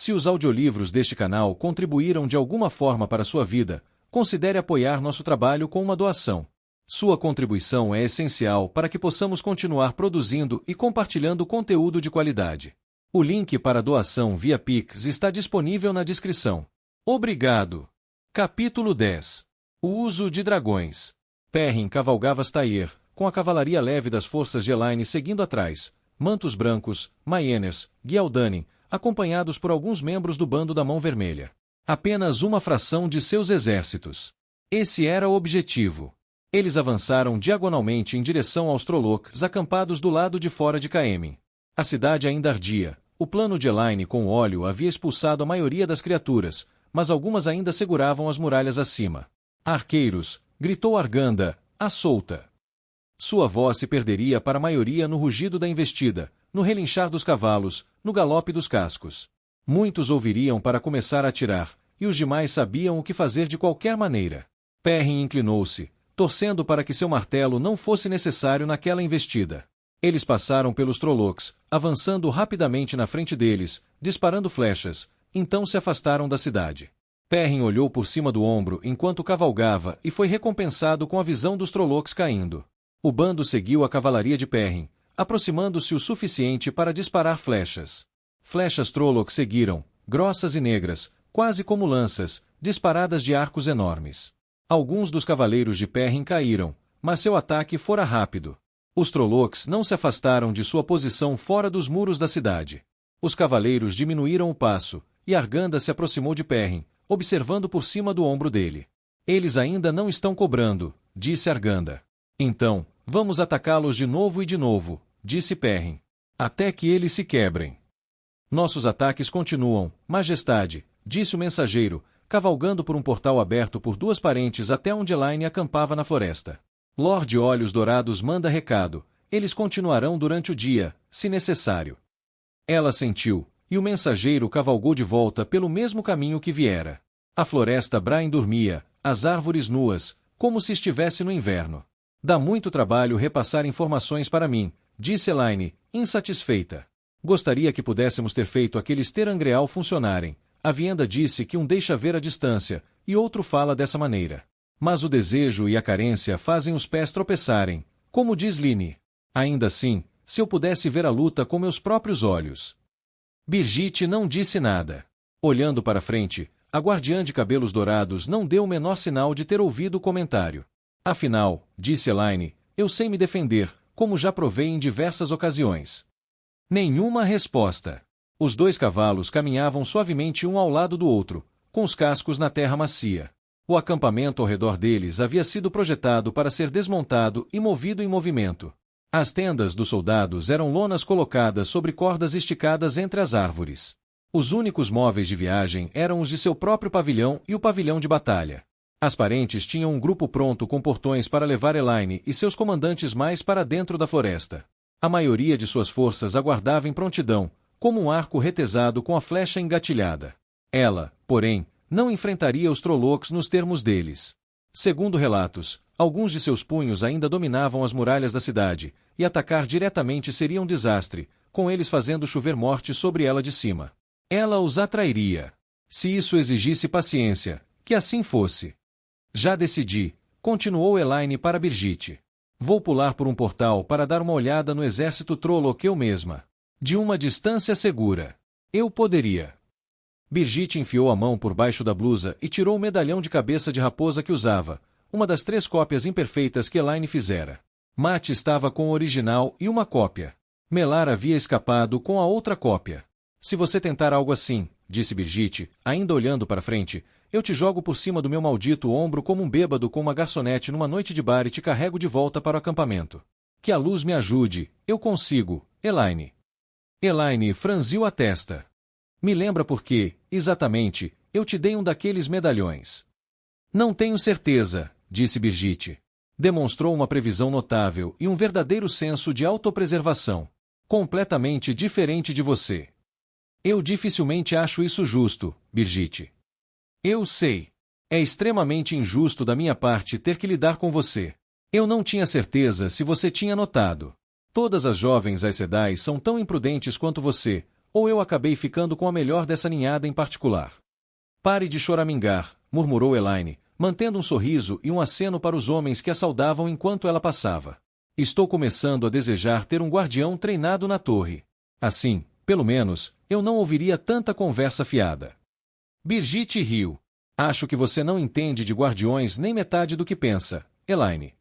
Se os audiolivros deste canal contribuíram de alguma forma para a sua vida, considere apoiar nosso trabalho com uma doação. Sua contribuição é essencial para que possamos continuar produzindo e compartilhando conteúdo de qualidade. O link para a doação via Pix está disponível na descrição. Obrigado. Capítulo 10. O uso de dragões. Perrin cavalgava Stair, com a cavalaria leve das forças de Elaine seguindo atrás, mantos brancos, Maeners, Gyaldanin, acompanhados por alguns membros do bando da Mão Vermelha. Apenas uma fração de seus exércitos. Esse era o objetivo. Eles avançaram diagonalmente em direção aos Trollocs acampados do lado de fora de Caemlyn. A cidade ainda ardia. O plano de Elaine com óleo havia expulsado a maioria das criaturas, mas algumas ainda seguravam as muralhas acima. Arqueiros, gritou Arganda, à solta. Sua voz se perderia para a maioria no rugido da investida, no relinchar dos cavalos, no galope dos cascos. Muitos ouviriam para começar a atirar, e os demais sabiam o que fazer de qualquer maneira. Perrin inclinou-se, torcendo para que seu martelo não fosse necessário naquela investida. Eles passaram pelos Trollocs, avançando rapidamente na frente deles, disparando flechas, então se afastaram da cidade. Perrin olhou por cima do ombro enquanto cavalgava e foi recompensado com a visão dos Trollocs caindo. O bando seguiu a cavalaria de Perrin, aproximando-se o suficiente para disparar flechas. Flechas Trolloc seguiram, grossas e negras, quase como lanças, disparadas de arcos enormes. Alguns dos cavaleiros de Perrin caíram, mas seu ataque fora rápido. Os Trollocs não se afastaram de sua posição fora dos muros da cidade. Os cavaleiros diminuíram o passo, e Arganda se aproximou de Perrin, observando por cima do ombro dele. Eles ainda não estão cobrando, disse Arganda. Então, vamos atacá-los de novo, disse Perrin. Até que eles se quebrem. Nossos ataques continuam, Majestade, disse o mensageiro, cavalgando por um portal aberto por duas parentes até onde Elaine acampava na floresta. Lorde Olhos Dourados manda recado, eles continuarão durante o dia, se necessário. Ela sentiu, e o mensageiro cavalgou de volta pelo mesmo caminho que viera. A floresta Brain dormia, as árvores nuas, como se estivesse no inverno. Dá muito trabalho repassar informações para mim, disse Elaine, insatisfeita. Gostaria que pudéssemos ter feito aqueles terangreal funcionarem. A Vienda disse que um deixa ver a distância, e outro fala dessa maneira. Mas o desejo e a carência fazem os pés tropeçarem, como diz Line. Ainda assim, se eu pudesse ver a luta com meus próprios olhos. Birgitte não disse nada. Olhando para frente, a guardiã de cabelos dourados não deu o menor sinal de ter ouvido o comentário. Afinal, disse Elaine, eu sei me defender, como já provei em diversas ocasiões. Nenhuma resposta. Os dois cavalos caminhavam suavemente um ao lado do outro, com os cascos na terra macia. O acampamento ao redor deles havia sido projetado para ser desmontado e movido em movimento. As tendas dos soldados eram lonas colocadas sobre cordas esticadas entre as árvores. Os únicos móveis de viagem eram os de seu próprio pavilhão e o pavilhão de batalha. As parentes tinham um grupo pronto com portões para levar Elaine e seus comandantes mais para dentro da floresta. A maioria de suas forças aguardava em prontidão, como um arco retesado com a flecha engatilhada. Ela, porém, não enfrentaria os Trollocs nos termos deles. Segundo relatos, alguns de seus punhos ainda dominavam as muralhas da cidade, e atacar diretamente seria um desastre, com eles fazendo chover morte sobre ela de cima. Ela os atrairia. Se isso exigisse paciência, que assim fosse. Já decidi, continuou Elaine para Birgitte. Vou pular por um portal para dar uma olhada no exército Trolloc eu mesma. De uma distância segura. Eu poderia. Birgitte enfiou a mão por baixo da blusa e tirou o medalhão de cabeça de raposa que usava, uma das 3 cópias imperfeitas que Elaine fizera. Mate estava com o original e uma cópia. Melar havia escapado com a outra cópia. Se você tentar algo assim, disse Birgitte, ainda olhando para frente, eu te jogo por cima do meu maldito ombro como um bêbado com uma garçonete numa noite de bar e te carrego de volta para o acampamento. Que a luz me ajude, eu consigo, Elaine. Elaine franziu a testa. Me lembra porque, exatamente, eu te dei um daqueles medalhões. Não tenho certeza, disse Birgitte. Demonstrou uma previsão notável e um verdadeiro senso de autopreservação. Completamente diferente de você. Eu dificilmente acho isso justo, Birgitte. Eu sei. É extremamente injusto da minha parte ter que lidar com você. Eu não tinha certeza se você tinha notado. Todas as jovens Aes Sedai são tão imprudentes quanto você, ou eu acabei ficando com a melhor dessa ninhada em particular. Pare de choramingar, murmurou Elaine, mantendo um sorriso e um aceno para os homens que a saudavam enquanto ela passava. Estou começando a desejar ter um guardião treinado na torre. Assim, pelo menos, eu não ouviria tanta conversa fiada. Brigitte riu. Acho que você não entende de guardiões nem metade do que pensa, Elaine.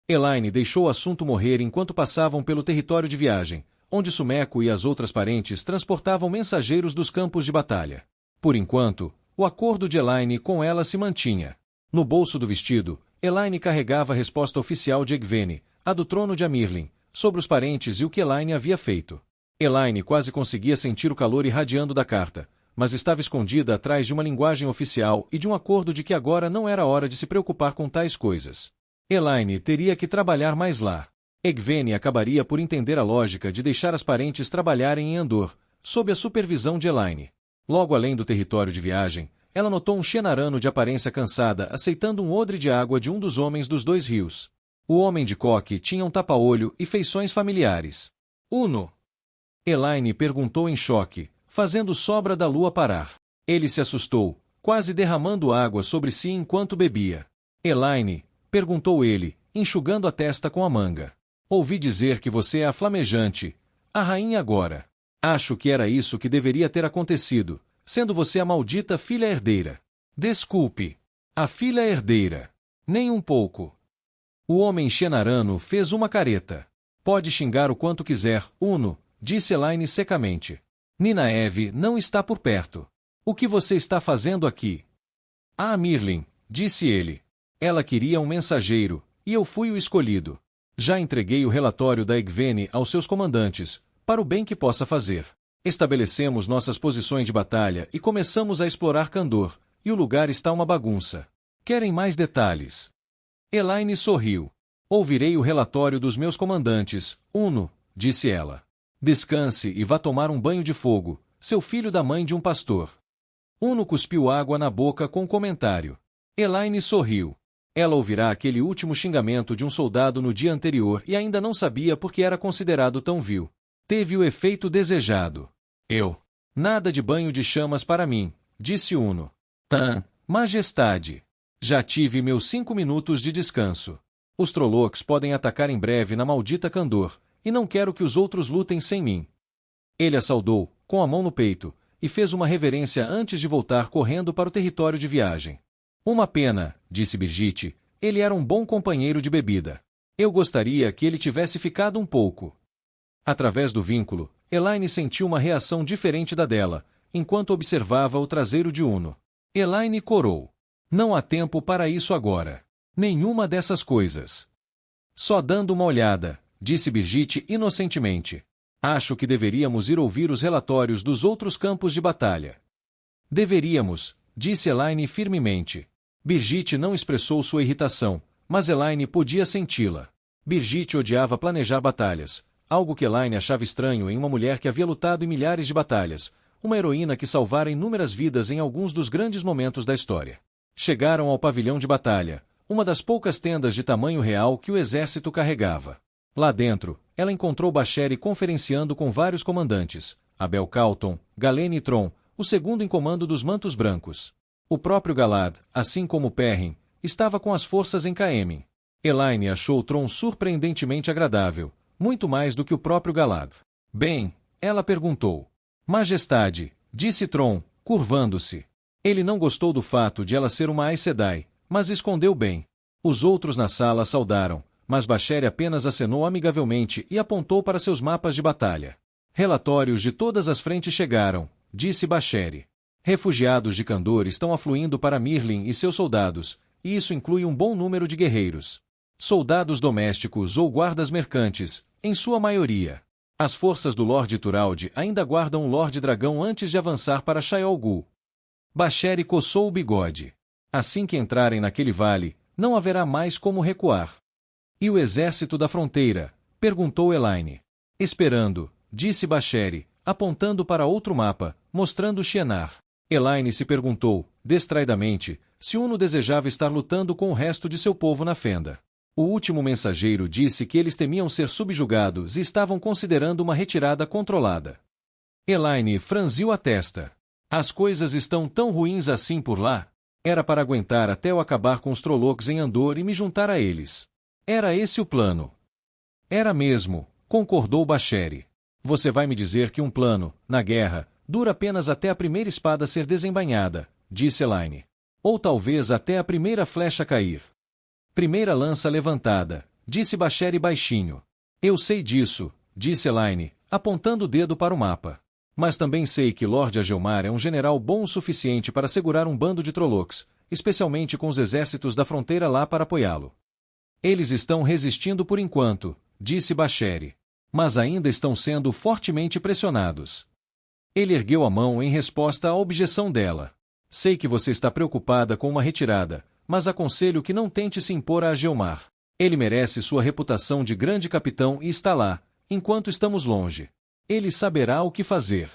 Elaine deixou o assunto morrer enquanto passavam pelo território de viagem, onde Sumeko e as outras parentes transportavam mensageiros dos campos de batalha. Por enquanto, o acordo de Elaine com ela se mantinha. No bolso do vestido, Elaine carregava a resposta oficial de Egwene, a do trono de Amirlin, sobre os parentes e o que Elaine havia feito. Elaine quase conseguia sentir o calor irradiando da carta, mas estava escondida atrás de uma linguagem oficial e de um acordo de que agora não era hora de se preocupar com tais coisas. Elaine teria que trabalhar mais lá. Egwene acabaria por entender a lógica de deixar as parentes trabalharem em Andor, sob a supervisão de Elaine. Logo além do território de viagem, ela notou um Shenarano de aparência cansada aceitando um odre de água de um dos homens dos dois rios. O homem de coque tinha um tapa-olho e feições familiares. Uno? Elaine perguntou em choque, fazendo sobra da lua parar. Ele se assustou, quase derramando água sobre si enquanto bebia. Elaine, perguntou ele, enxugando a testa com a manga. Ouvi dizer que você é a flamejante, a rainha agora. Acho que era isso que deveria ter acontecido, sendo você a maldita filha herdeira. Desculpe. A filha herdeira. Nem um pouco. O homem Shenarano fez uma careta. Pode xingar o quanto quiser, Uno, disse Elaine secamente. Nynaeve não está por perto. O que você está fazendo aqui? Ah, Mirlin, disse ele. Ela queria um mensageiro, e eu fui o escolhido. Já entreguei o relatório da Egwene aos seus comandantes, para o bem que possa fazer. Estabelecemos nossas posições de batalha e começamos a explorar Kandor, e o lugar está uma bagunça. Querem mais detalhes? Elaine sorriu. Ouvirei o relatório dos meus comandantes, Uno, disse ela. Descanse e vá tomar um banho de fogo, seu filho da mãe de um pastor. Uno cuspiu água na boca com um comentário. Elaine sorriu. Ela ouvirá aquele último xingamento de um soldado no dia anterior e ainda não sabia por que era considerado tão vil. Teve o efeito desejado. Nada de banho de chamas para mim, disse Uno. Majestade. Já tive meus 5 minutos de descanso. Os Trollocs podem atacar em breve na maldita Kandor, e não quero que os outros lutem sem mim. Ele a saudou, com a mão no peito, e fez uma reverência antes de voltar correndo para o território de viagem. Uma pena, disse Brigitte, ele era um bom companheiro de bebida. Eu gostaria que ele tivesse ficado um pouco. Através do vínculo, Elaine sentiu uma reação diferente da dela, enquanto observava o traseiro de Uno. Elaine corou. Não há tempo para isso agora. Nenhuma dessas coisas. Só dando uma olhada, disse Brigitte inocentemente. Acho que deveríamos ir ouvir os relatórios dos outros campos de batalha. Deveríamos, disse Elaine firmemente. Brigitte não expressou sua irritação, mas Elaine podia senti-la. Brigitte odiava planejar batalhas, algo que Elaine achava estranho em uma mulher que havia lutado em milhares de batalhas, uma heroína que salvara inúmeras vidas em alguns dos grandes momentos da história. Chegaram ao pavilhão de batalha, uma das poucas tendas de tamanho real que o exército carregava. Lá dentro, ela encontrou Bashere conferenciando com vários comandantes, Abel Calton, Galene e Tron, o segundo em comando dos Mantos Brancos. O próprio Galad, assim como Perrin, estava com as forças em Caemlyn. Elaine achou Tron surpreendentemente agradável, muito mais do que o próprio Galad. Bem, ela perguntou. Majestade, disse Tron, curvando-se. Ele não gostou do fato de ela ser uma Aes Sedai, mas escondeu bem. Os outros na sala saudaram, mas Bashere apenas acenou amigavelmente e apontou para seus mapas de batalha. Relatórios de todas as frentes chegaram, disse Bashere. Refugiados de Kandor estão afluindo para Mirlin e seus soldados, e isso inclui um bom número de guerreiros. Soldados domésticos ou guardas mercantes, em sua maioria. As forças do Lorde Turalde ainda guardam o Lorde Dragão antes de avançar para Shayol Ghul. Bashere coçou o bigode. Assim que entrarem naquele vale, não haverá mais como recuar. E o exército da fronteira? Perguntou Elaine. Esperando, disse Bashere, apontando para outro mapa, mostrando Shienar. Elaine se perguntou, distraidamente, se Uno desejava estar lutando com o resto de seu povo na fenda. O último mensageiro disse que eles temiam ser subjugados e estavam considerando uma retirada controlada. Elaine franziu a testa. As coisas estão tão ruins assim por lá? Era para aguentar até eu acabar com os Trollocs em Andor e me juntar a eles. Era esse o plano. Era mesmo, concordou Basheri. Você vai me dizer que um plano, na guerra, dura apenas até a primeira espada ser desembainhada, disse Elaine. Ou talvez até a primeira flecha cair. Primeira lança levantada, disse Basheri baixinho. Eu sei disso, disse Elaine, apontando o dedo para o mapa. Mas também sei que Lord Agelmar é um general bom o suficiente para segurar um bando de Trollocs, especialmente com os exércitos da fronteira lá para apoiá-lo. Eles estão resistindo por enquanto, disse Basheri. Mas ainda estão sendo fortemente pressionados. Ele ergueu a mão em resposta à objeção dela. Sei que você está preocupada com uma retirada, mas aconselho que não tente se impor a Agelmar. Ele merece sua reputação de grande capitão e está lá, enquanto estamos longe. Ele saberá o que fazer.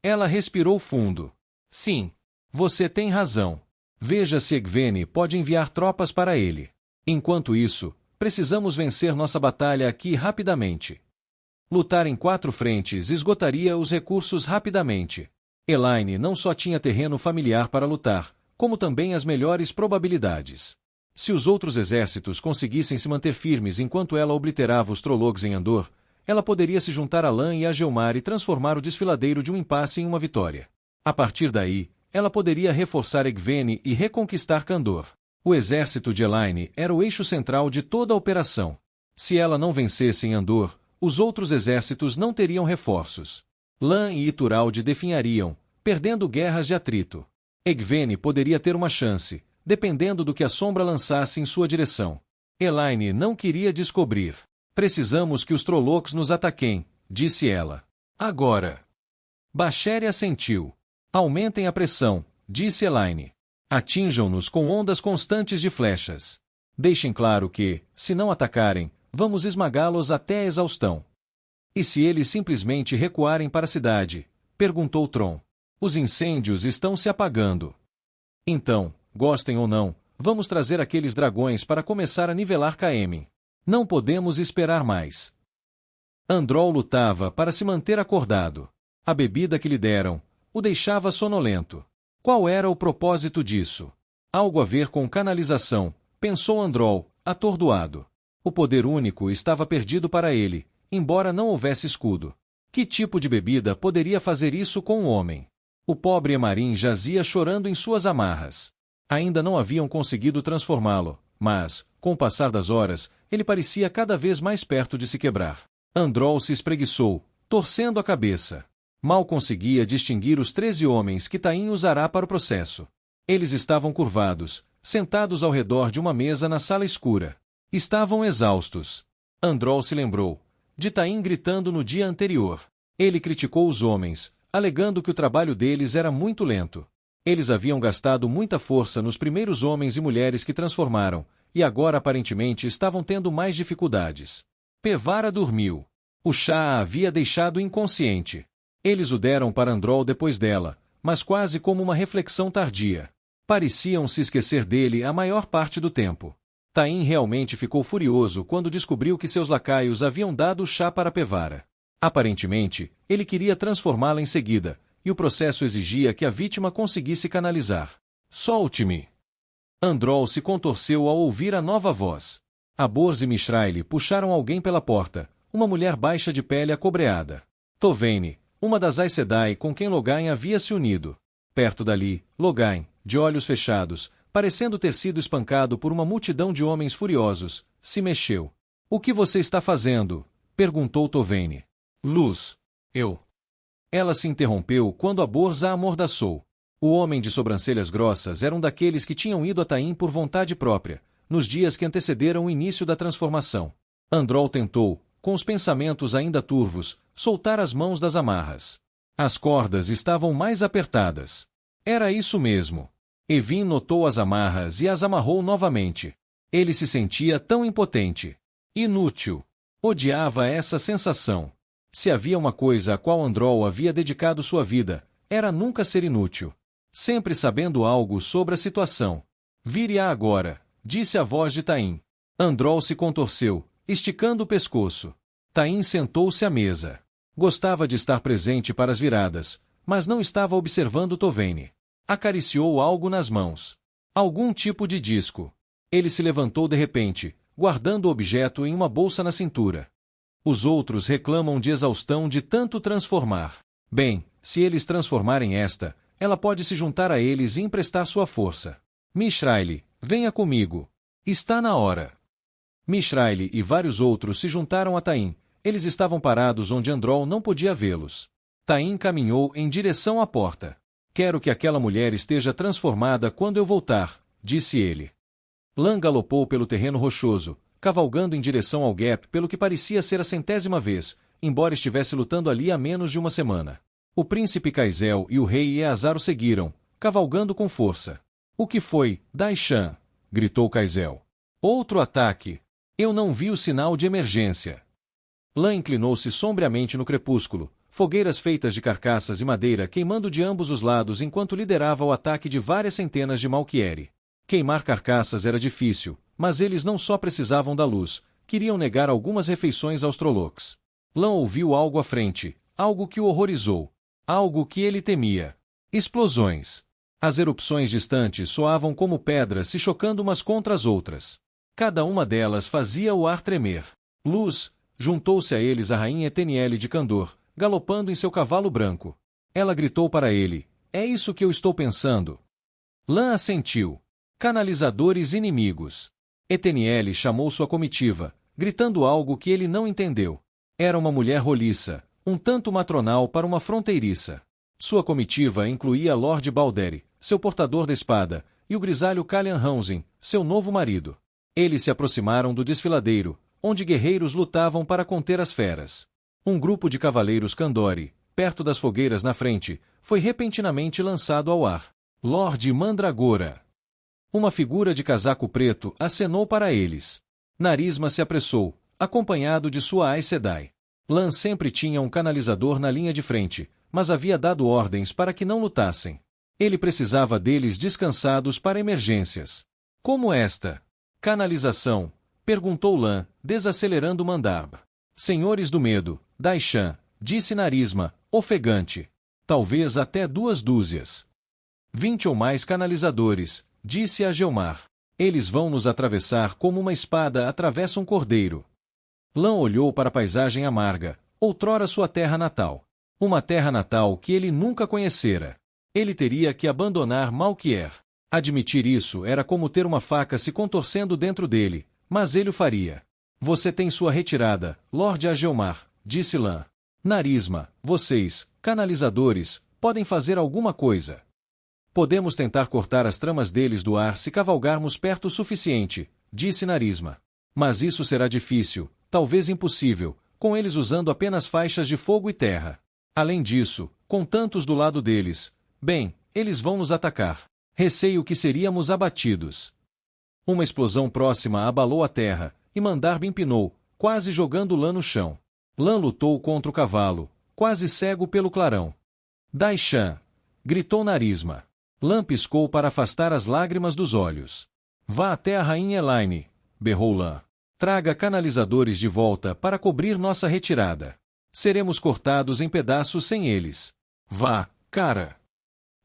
Ela respirou fundo. Sim, você tem razão. Veja se Egwene pode enviar tropas para ele. Enquanto isso, precisamos vencer nossa batalha aqui rapidamente. Lutar em 4 frentes esgotaria os recursos rapidamente. Elaine não só tinha terreno familiar para lutar, como também as melhores probabilidades. Se os outros exércitos conseguissem se manter firmes enquanto ela obliterava os Trollocs em Andor, ela poderia se juntar a Lan e a Agelmar e transformar o desfiladeiro de um impasse em uma vitória. A partir daí, ela poderia reforçar Egwene e reconquistar Kandor. O exército de Elaine era o eixo central de toda a operação. Se ela não vencesse em Andor, os outros exércitos não teriam reforços. Lan e Ituralde definhariam, perdendo guerras de atrito. Egwene poderia ter uma chance, dependendo do que a sombra lançasse em sua direção. Elaine não queria descobrir. Precisamos que os Trollocs nos ataquem, disse ela. Agora. Basheri assentiu. Aumentem a pressão, disse Elaine. Atinjam-nos com ondas constantes de flechas. Deixem claro que, se não atacarem, vamos esmagá-los até a exaustão. E se eles simplesmente recuarem para a cidade? Perguntou Tron. Os incêndios estão se apagando. Então, gostem ou não, vamos trazer aqueles dragões para começar a nivelar Caemlyn. Não podemos esperar mais. Androl lutava para se manter acordado. A bebida que lhe deram o deixava sonolento. Qual era o propósito disso? Algo a ver com canalização, pensou Androl, atordoado. O poder único estava perdido para ele, embora não houvesse escudo. Que tipo de bebida poderia fazer isso com o homem? O pobre Emarim jazia chorando em suas amarras. Ainda não haviam conseguido transformá-lo, mas, com o passar das horas, ele parecia cada vez mais perto de se quebrar. Androl se espreguiçou, torcendo a cabeça. Mal conseguia distinguir os 13 homens que Taim usará para o processo. Eles estavam curvados, sentados ao redor de uma mesa na sala escura. Estavam exaustos. Androl se lembrou de Taim gritando no dia anterior. Ele criticou os homens, alegando que o trabalho deles era muito lento. Eles haviam gastado muita força nos primeiros homens e mulheres que transformaram, e agora aparentemente estavam tendo mais dificuldades. Pevara dormiu. O chá a havia deixado inconsciente. Eles o deram para Androl depois dela, mas quase como uma reflexão tardia. Pareciam se esquecer dele a maior parte do tempo. Taim realmente ficou furioso quando descobriu que seus lacaios haviam dado o chá para Pevara. Aparentemente, ele queria transformá-la em seguida, e o processo exigia que a vítima conseguisse canalizar. Solte-me! Androl se contorceu ao ouvir a nova voz. A Borz e Mishraeli puxaram alguém pela porta, uma mulher baixa de pele acobreada. Tovene, uma das Aes Sedai com quem Logain havia se unido. Perto dali, Logain, de olhos fechados, parecendo ter sido espancado por uma multidão de homens furiosos, se mexeu. O que você está fazendo? Perguntou Tovene. Luz. Eu. Ela se interrompeu quando a Borz a amordaçou. O homem de sobrancelhas grossas era um daqueles que tinham ido a Taim por vontade própria, nos dias que antecederam o início da transformação. Androl tentou, com os pensamentos ainda turvos, soltar as mãos das amarras. As cordas estavam mais apertadas. Era isso mesmo. Evin notou as amarras e as amarrou novamente. Ele se sentia tão impotente. Inútil. Odiava essa sensação. Se havia uma coisa a qual Androl havia dedicado sua vida, era nunca ser inútil. Sempre sabendo algo sobre a situação. Vire-a agora, disse a voz de Taim. Androl se contorceu, esticando o pescoço. Taim sentou-se à mesa. Gostava de estar presente para as viradas, mas não estava observando Tovanni. Acariciou algo nas mãos. Algum tipo de disco. Ele se levantou de repente, guardando o objeto em uma bolsa na cintura. Os outros reclamam de exaustão de tanto transformar. Bem, se eles transformarem esta, ela pode se juntar a eles e emprestar sua força. Miss Riley, venha comigo. Está na hora. Miss Riley e vários outros se juntaram a Tain. Eles estavam parados onde Androl não podia vê-los. Tain caminhou em direção à porta. Quero que aquela mulher esteja transformada quando eu voltar, disse ele. Lan galopou pelo terreno rochoso, cavalgando em direção ao Gap pelo que parecia ser a 100ª vez, embora estivesse lutando ali há menos de uma semana. O príncipe Kaisel e o rei Eazar o seguiram, cavalgando com força. O que foi, Daishan? Gritou Kaisel. Outro ataque. Eu não vi o sinal de emergência. Lan inclinou-se sombriamente no crepúsculo, fogueiras feitas de carcaças e madeira queimando de ambos os lados enquanto liderava o ataque de várias centenas de Malquieri. Queimar carcaças era difícil, mas eles não só precisavam da luz, queriam negar algumas refeições aos Trollocs. Lan ouviu algo à frente, algo que o horrorizou, algo que ele temia. Explosões. As erupções distantes soavam como pedras se chocando umas contra as outras. Cada uma delas fazia o ar tremer. Luz, juntou-se a eles a rainha Eteniele de Candor, galopando em seu cavalo branco. Ela gritou para ele, é isso que eu estou pensando. Lan assentiu. Canalizadores inimigos. Eteniele chamou sua comitiva, gritando algo que ele não entendeu. Era uma mulher roliça, um tanto matronal para uma fronteiriça. Sua comitiva incluía Lord Balderi, seu portador da espada, e o grisalho Calian Hansen, seu novo marido. Eles se aproximaram do desfiladeiro, onde guerreiros lutavam para conter as feras. Um grupo de cavaleiros Kandori, perto das fogueiras na frente, foi repentinamente lançado ao ar. Lord Mandragora. Uma figura de casaco preto acenou para eles. Narisma se apressou, acompanhado de sua Aes Sedai. Lan sempre tinha um canalizador na linha de frente, mas havia dado ordens para que não lutassem. Ele precisava deles descansados para emergências. Como esta? Canalização? Perguntou Lan, desacelerando Mandab. Senhores do medo, Daishan, disse Narisma, ofegante. Talvez até 2 dúzias. 20 ou mais canalizadores, disse Agelmar. Eles vão nos atravessar como uma espada atravessa um cordeiro. Lan olhou para a paisagem amarga, outrora sua terra natal. Uma terra natal que ele nunca conhecera. Ele teria que abandonar Malquier. Admitir isso era como ter uma faca se contorcendo dentro dele, mas ele o faria. Você tem sua retirada, Lord Agelmar, disse Lan. Narisma, vocês, canalizadores, podem fazer alguma coisa. Podemos tentar cortar as tramas deles do ar se cavalgarmos perto o suficiente, disse Narisma. Mas isso será difícil, talvez impossível, com eles usando apenas faixas de fogo e terra. Além disso, com tantos do lado deles, bem, eles vão nos atacar. Receio que seríamos abatidos. Uma explosão próxima abalou a terra, e Mandarb empinou, quase jogando Lan no chão. Lan lutou contra o cavalo, quase cego pelo clarão. Daishan! Gritou Narisma. Lan piscou para afastar as lágrimas dos olhos. Vá até a rainha Elaine, berrou Lan. Traga canalizadores de volta para cobrir nossa retirada. Seremos cortados em pedaços sem eles. Vá, cara!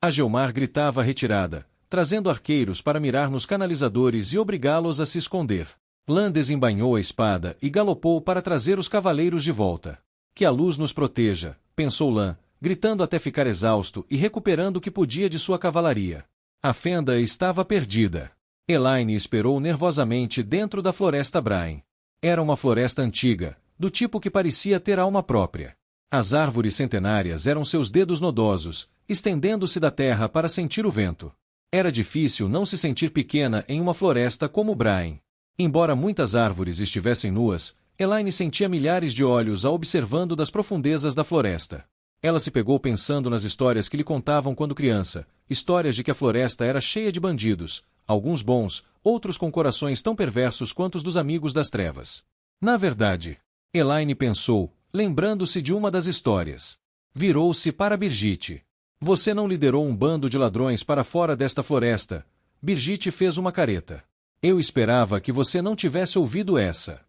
Agelmar gritava a retirada, trazendo arqueiros para mirar nos canalizadores e obrigá-los a se esconder. Lan desembainhou a espada e galopou para trazer os cavaleiros de volta. Que a luz nos proteja, pensou Lan, gritando até ficar exausto e recuperando o que podia de sua cavalaria. A fenda estava perdida. Elaine esperou nervosamente dentro da floresta Brain. Era uma floresta antiga, do tipo que parecia ter alma própria. As árvores centenárias eram seus dedos nodosos, estendendo-se da terra para sentir o vento. Era difícil não se sentir pequena em uma floresta como Brain. Embora muitas árvores estivessem nuas, Elaine sentia milhares de olhos a observando das profundezas da floresta. Ela se pegou pensando nas histórias que lhe contavam quando criança, histórias de que a floresta era cheia de bandidos, alguns bons, outros com corações tão perversos quanto os dos amigos das trevas. Na verdade, Elaine pensou, lembrando-se de uma das histórias. Virou-se para Birgitte. Você não liderou um bando de ladrões para fora desta floresta. Birgitte fez uma careta. Eu esperava que você não tivesse ouvido essa.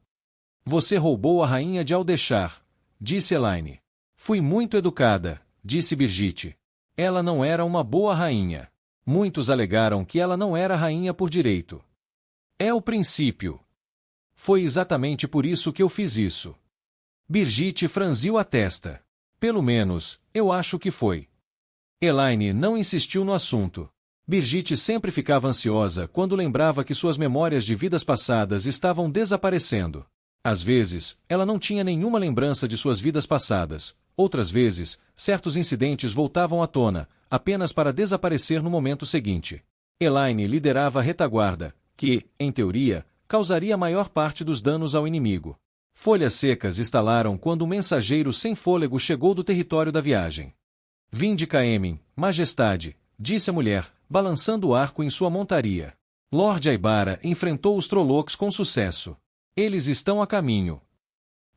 Você roubou a rainha de Aldechar, disse Elaine. Fui muito educada, disse Birgitte. Ela não era uma boa rainha. Muitos alegaram que ela não era rainha por direito. É o princípio. Foi exatamente por isso que eu fiz isso. Birgitte franziu a testa. Pelo menos, eu acho que foi. Elaine não insistiu no assunto. Birgitte sempre ficava ansiosa quando lembrava que suas memórias de vidas passadas estavam desaparecendo. Às vezes, ela não tinha nenhuma lembrança de suas vidas passadas. Outras vezes, certos incidentes voltavam à tona, apenas para desaparecer no momento seguinte. Elaine liderava a retaguarda, que, em teoria, causaria a maior parte dos danos ao inimigo. Folhas secas estalaram quando um mensageiro sem fôlego chegou do território da viagem. Vinde Caemen, majestade, disse a mulher, balançando o arco em sua montaria. Lord Aibara enfrentou os Trollocs com sucesso. Eles estão a caminho.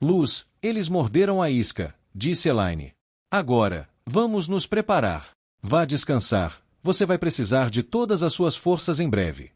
Luz, eles morderam a isca, disse Elaine. Agora, vamos nos preparar. Vá descansar, você vai precisar de todas as suas forças em breve.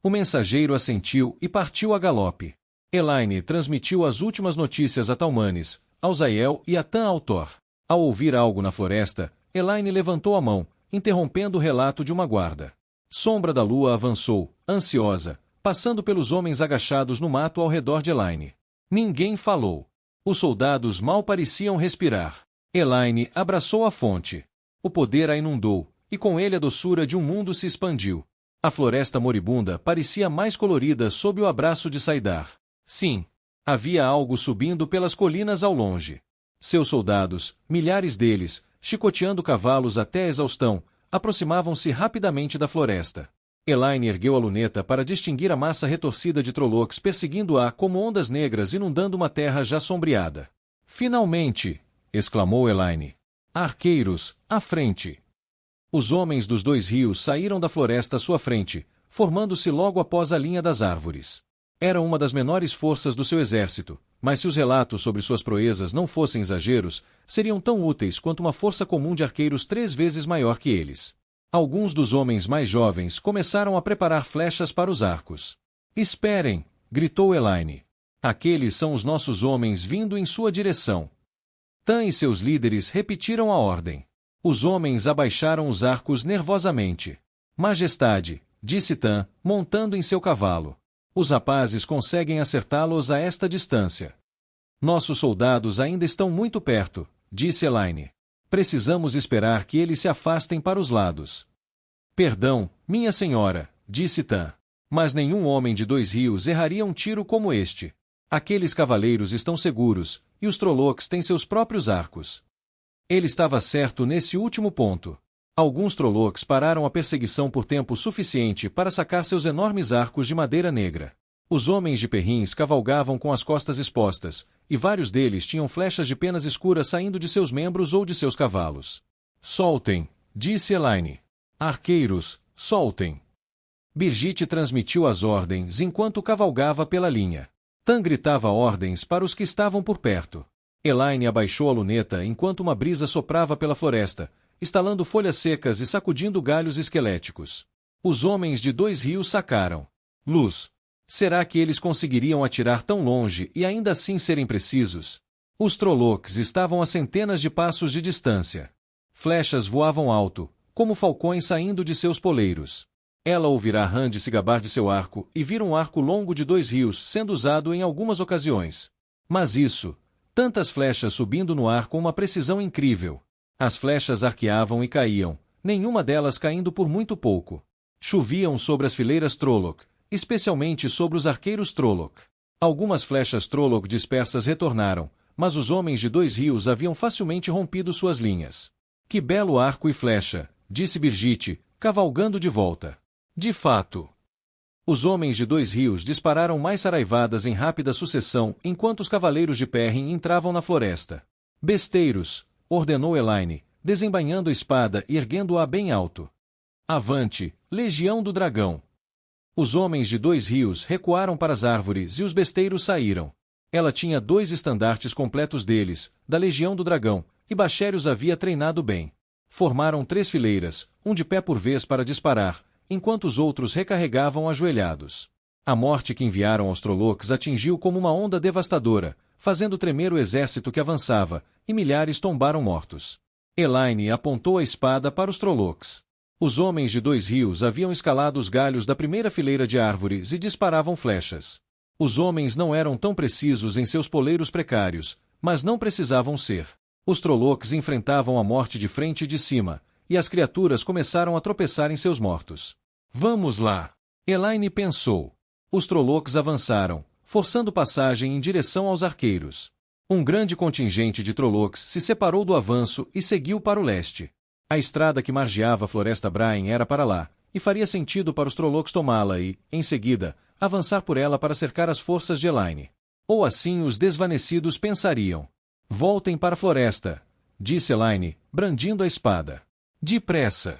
O mensageiro assentiu e partiu a galope. Elaine transmitiu as últimas notícias a Talmanes, ao Zael e a Tan Altor. Ao ouvir algo na floresta, Elaine levantou a mão, interrompendo o relato de uma guarda. Sombra da Lua avançou, ansiosa, passando pelos homens agachados no mato ao redor de Elaine. Ninguém falou. Os soldados mal pareciam respirar. Elaine abraçou a fonte. O poder a inundou, e com ele a doçura de um mundo se expandiu. A floresta moribunda parecia mais colorida sob o abraço de Saidar. Sim, havia algo subindo pelas colinas ao longe. Seus soldados, milhares deles, chicoteando cavalos até a exaustão, aproximavam-se rapidamente da floresta. Elaine ergueu a luneta para distinguir a massa retorcida de Trollocs perseguindo-a como ondas negras inundando uma terra já sombreada. Finalmente! Exclamou Elaine. Arqueiros, à frente! Os homens dos dois rios saíram da floresta à sua frente, formando-se logo após a linha das árvores. Era uma das menores forças do seu exército, mas se os relatos sobre suas proezas não fossem exageros, seriam tão úteis quanto uma força comum de arqueiros 3 vezes maior que eles. Alguns dos homens mais jovens começaram a preparar flechas para os arcos. Esperem! Gritou Elaine. Aqueles são os nossos homens vindo em sua direção. Tan e seus líderes repetiram a ordem. Os homens abaixaram os arcos nervosamente. Majestade, disse Tan, montando em seu cavalo. Os rapazes conseguem acertá-los a esta distância. Nossos soldados ainda estão muito perto, disse Elaine. Precisamos esperar que eles se afastem para os lados. Perdão, minha senhora, disse Tan. Mas nenhum homem de 2 rios erraria um tiro como este. Aqueles cavaleiros estão seguros, e os Trollocs têm seus próprios arcos. Ele estava certo nesse último ponto. Alguns Trollocs pararam a perseguição por tempo suficiente para sacar seus enormes arcos de madeira negra. Os homens de Perrins cavalgavam com as costas expostas, e vários deles tinham flechas de penas escuras saindo de seus membros ou de seus cavalos. Soltem, disse Elaine. Arqueiros, soltem. Birgitte transmitiu as ordens enquanto cavalgava pela linha. Tan gritava ordens para os que estavam por perto. Elaine abaixou a luneta enquanto uma brisa soprava pela floresta, estalando folhas secas e sacudindo galhos esqueléticos. Os homens de 2 rios sacaram. Luz. Será que eles conseguiriam atirar tão longe e ainda assim serem precisos? Os Trollocs estavam a centenas de passos de distância. Flechas voavam alto, como falcões saindo de seus poleiros. Ela ouvirá Rand se gabar de seu arco e vira um arco longo de 2 rios sendo usado em algumas ocasiões. Mas isso, tantas flechas subindo no ar com uma precisão incrível. As flechas arqueavam e caíam, nenhuma delas caindo por muito pouco. Choviam sobre as fileiras Trolloc, especialmente sobre os arqueiros Trolloc. Algumas flechas Trolloc dispersas retornaram, mas os homens de 2 rios haviam facilmente rompido suas linhas. Que belo arco e flecha, disse Birgitte, cavalgando de volta. De fato. Os homens de 2 rios dispararam mais saraivadas em rápida sucessão enquanto os cavaleiros de Perrin entravam na floresta. Besteiros! Ordenou Elaine, desembainhando a espada e erguendo-a bem alto. Avante, Legião do Dragão! Os homens de 2 rios recuaram para as árvores e os besteiros saíram. Ela tinha 2 estandartes completos deles, da Legião do Dragão, e Baxério os havia treinado bem. Formaram 3 fileiras, um de pé por vez para disparar, enquanto os outros recarregavam ajoelhados. A morte que enviaram aos Trollocs atingiu como uma onda devastadora, fazendo tremer o exército que avançava, e milhares tombaram mortos. Elaine apontou a espada para os Trollocs. Os homens de Dois Rios haviam escalado os galhos da primeira fileira de árvores e disparavam flechas. Os homens não eram tão precisos em seus poleiros precários, mas não precisavam ser. Os Trollocs enfrentavam a morte de frente e de cima, e as criaturas começaram a tropeçar em seus mortos. Vamos lá! Elaine pensou. Os Trollocs avançaram, forçando passagem em direção aos arqueiros. Um grande contingente de Trollocs se separou do avanço e seguiu para o leste. A estrada que margeava a Floresta Brain era para lá, e faria sentido para os Trollocs tomá-la e, em seguida, avançar por ela para cercar as forças de Elaine. Ou assim os desvanecidos pensariam. Voltem para a floresta, disse Elaine, brandindo a espada. Depressa!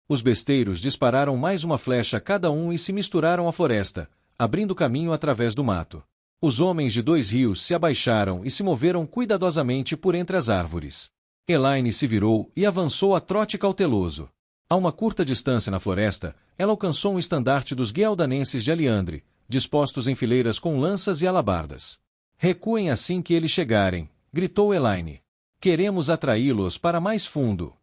Os besteiros dispararam mais uma flecha cada um e se misturaram à floresta, abrindo caminho através do mato. Os homens de Dois Rios se abaixaram e se moveram cuidadosamente por entre as árvores. Elaine se virou e avançou a trote cauteloso. A uma curta distância na floresta, ela alcançou um estandarte dos gueldanenses de Aliandre, dispostos em fileiras com lanças e alabardas. Recuem assim que eles chegarem, gritou Elaine. Queremos atraí-los para mais fundo.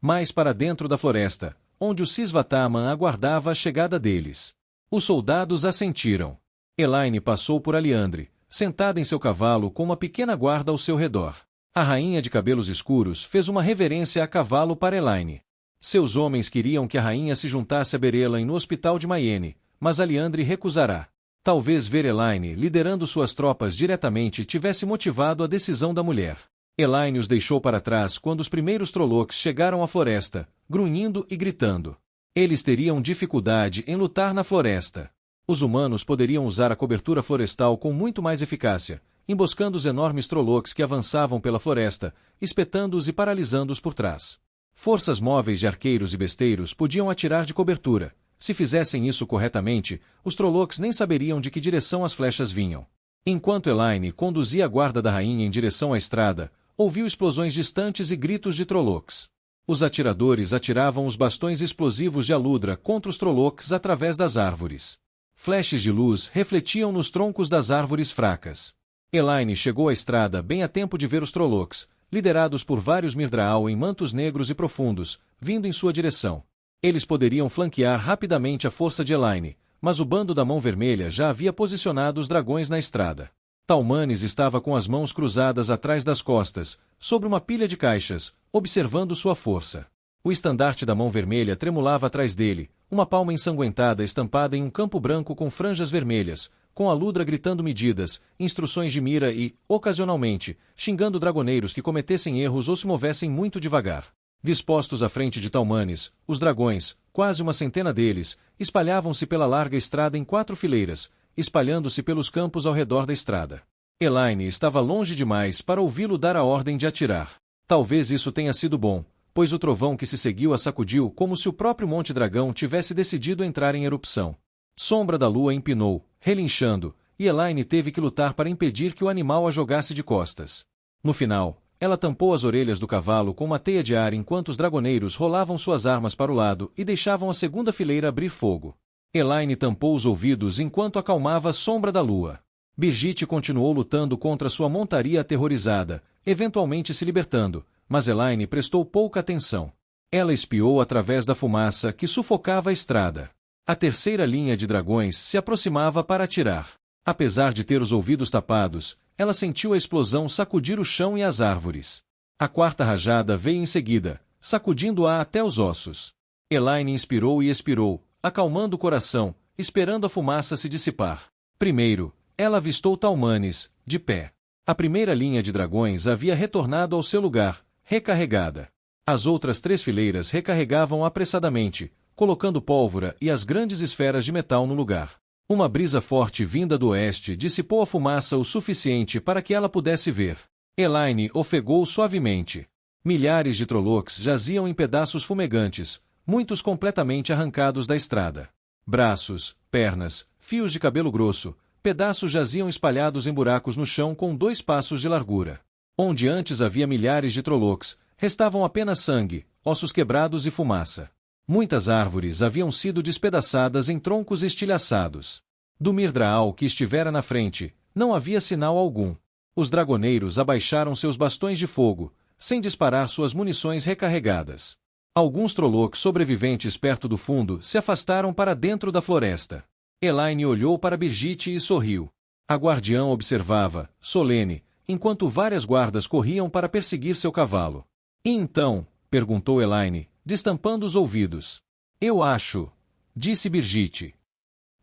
Mais para dentro da floresta, onde o Sisvataman aguardava a chegada deles. Os soldados assentiram. Elaine passou por Aliandre, sentada em seu cavalo com uma pequena guarda ao seu redor. A rainha de cabelos escuros fez uma reverência a cavalo para Elaine. Seus homens queriam que a rainha se juntasse a Berelain no hospital de Mayene, mas Aliandre recusará. Talvez ver Elaine liderando suas tropas diretamente tivesse motivado a decisão da mulher. Elaine os deixou para trás quando os primeiros Trollocs chegaram à floresta, grunhindo e gritando. Eles teriam dificuldade em lutar na floresta. Os humanos poderiam usar a cobertura florestal com muito mais eficácia, emboscando os enormes Trollocs que avançavam pela floresta, espetando-os e paralisando-os por trás. Forças móveis de arqueiros e besteiros podiam atirar de cobertura. Se fizessem isso corretamente, os Trollocs nem saberiam de que direção as flechas vinham. Enquanto Elaine conduzia a guarda da rainha em direção à estrada, ouviu explosões distantes e gritos de Trollocs. Os atiradores atiravam os bastões explosivos de aludra contra os Trollocs através das árvores. Flashes de luz refletiam nos troncos das árvores fracas. Elaine chegou à estrada bem a tempo de ver os Trollocs, liderados por vários Mirdraal em mantos negros e profundos, vindo em sua direção. Eles poderiam flanquear rapidamente a força de Elaine, mas o bando da Mão Vermelha já havia posicionado os dragões na estrada. Talmanes estava com as mãos cruzadas atrás das costas, sobre uma pilha de caixas, observando sua força. O estandarte da Mão Vermelha tremulava atrás dele, uma palma ensanguentada estampada em um campo branco com franjas vermelhas, com a ludra gritando medidas, instruções de mira e, ocasionalmente, xingando dragoneiros que cometessem erros ou se movessem muito devagar. Dispostos à frente de Talmanes, os dragões, quase uma centena deles, espalhavam-se pela larga estrada em 4 fileiras, espalhando-se pelos campos ao redor da estrada. Elaine estava longe demais para ouvi-lo dar a ordem de atirar. Talvez isso tenha sido bom, pois o trovão que se seguiu a sacudiu como se o próprio Monte Dragão tivesse decidido entrar em erupção. Sombra da lua empinou, relinchando, e Elaine teve que lutar para impedir que o animal a jogasse de costas. No final, ela tampou as orelhas do cavalo com uma teia de ar enquanto os dragoneiros rolavam suas armas para o lado e deixavam a segunda fileira abrir fogo. Elaine tampou os ouvidos enquanto acalmava a sombra da lua. Birgitte continuou lutando contra sua montaria aterrorizada, eventualmente se libertando, mas Elaine prestou pouca atenção. Ela espiou através da fumaça que sufocava a estrada. A terceira linha de dragões se aproximava para atirar. Apesar de ter os ouvidos tapados, ela sentiu a explosão sacudir o chão e as árvores. A quarta rajada veio em seguida, sacudindo-a até os ossos. Elaine inspirou e expirou, acalmando o coração, esperando a fumaça se dissipar. Primeiro, ela avistou Talmanes, de pé. A primeira linha de dragões havia retornado ao seu lugar, recarregada. As outras 3 fileiras recarregavam apressadamente, colocando pólvora e as grandes esferas de metal no lugar. Uma brisa forte vinda do oeste dissipou a fumaça o suficiente para que ela pudesse ver. Elaine ofegou suavemente. Milhares de Trollocs jaziam em pedaços fumegantes, muitos completamente arrancados da estrada. Braços, pernas, fios de cabelo grosso, pedaços jaziam espalhados em buracos no chão com 2 passos de largura. Onde antes havia milhares de Trollocs, restavam apenas sangue, ossos quebrados e fumaça. Muitas árvores haviam sido despedaçadas em troncos estilhaçados. Do Mirdraal que estivera na frente, não havia sinal algum. Os dragoneiros abaixaram seus bastões de fogo, sem disparar suas munições recarregadas. Alguns Trollocs sobreviventes perto do fundo se afastaram para dentro da floresta. Elaine olhou para Birgitte e sorriu. A guardiã observava, solene, enquanto várias guardas corriam para perseguir seu cavalo. E então? Perguntou Elaine, destampando os ouvidos. Eu acho, disse Birgitte.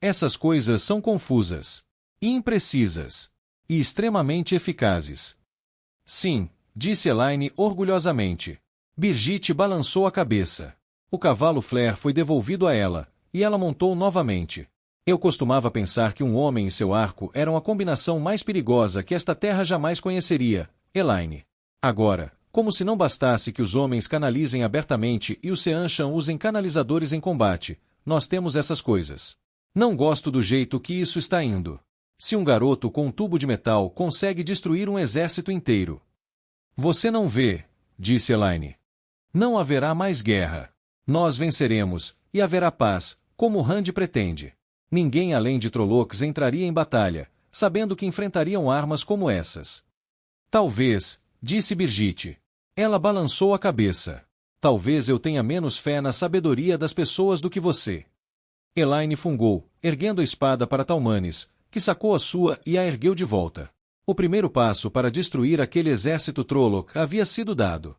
Essas coisas são confusas, e imprecisas, e extremamente eficazes. Sim, disse Elaine orgulhosamente. Birgitte balançou a cabeça. O cavalo Flair foi devolvido a ela, e ela montou novamente. Eu costumava pensar que um homem e seu arco eram a combinação mais perigosa que esta terra jamais conheceria, Elaine. Agora, como se não bastasse que os homens canalizem abertamente e os Seanchan usem canalizadores em combate, nós temos essas coisas. Não gosto do jeito que isso está indo. Se um garoto com um tubo de metal consegue destruir um exército inteiro. Você não vê, disse Elaine. Não haverá mais guerra. Nós venceremos, e haverá paz, como Rand pretende. Ninguém além de Trollocs entraria em batalha, sabendo que enfrentariam armas como essas. Talvez, disse Birgitte. Ela balançou a cabeça. Talvez eu tenha menos fé na sabedoria das pessoas do que você. Elaine fungou, erguendo a espada para Talmanes, que sacou a sua e a ergueu de volta. O primeiro passo para destruir aquele exército Trolloc havia sido dado.